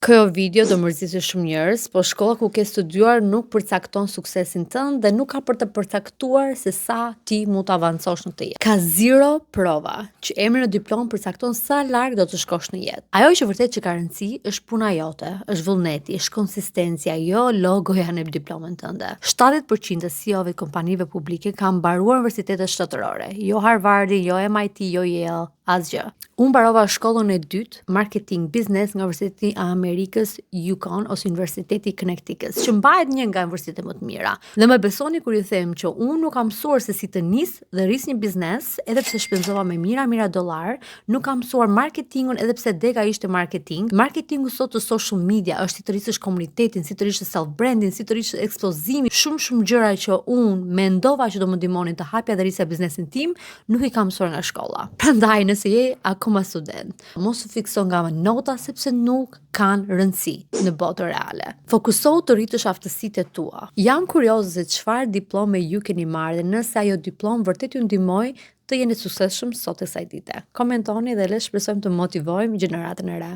Kjo video do mërzisë shumë njerëz, po shkolla ku ke studiuar nuk përcakton suksesin tënd dhe nuk ka për të përcaktuar se sa ti mund të avancosh në të jetë. Ka zero prova që emri në diplomë përcakton sa larg do të shkosh në jetë. Ajo që vërtet që ka rëndësi është puna jote, është vullneti, është konsistencia, jo logoja në diplomën tënde. 70% e CEO-ve të kompanive publike kanë mbaruar universitetet shtatërore, jo Harvardi, jo MIT, jo Yale, asgjë. Unë mbarova shkollën e dytë, marketing business nga Universiteti i Amerikës Yukon ose Universiteti i Connecticut, që mbahet një nga universitetet më të mira. Dhe më besoni kur ju them që unë nuk kam mësuar se si të nis dhe rris një biznes, edhe pse shpenzova me mira dollar, nuk kam mësuar marketingun edhe pse dega ishte marketing. Marketingu sot të social media është si të rrisësh komunitetin, si të rrisësh self branding, si të rrisësh eksplozimi, shumë gjëra që unë mendova që do më ndihmonin të hapja dhe rrisja biznesin tim, nuk i kam mësuar nga shkolla. Prandaj nëse je akoma student, mos u fikso nga nota sepse nuk kanë rëndësi në botën reale. Fokusohu të rritësh aftësitë tua. Jam kurioze se çfarë diplome ju keni marrë dhe nëse ajo diplomë vërtet ju ndihmoi të jeni të suksesshëm sot e kësaj dite. Komentoni dhe le të shpresojmë të motivojmë gjeneratën e re.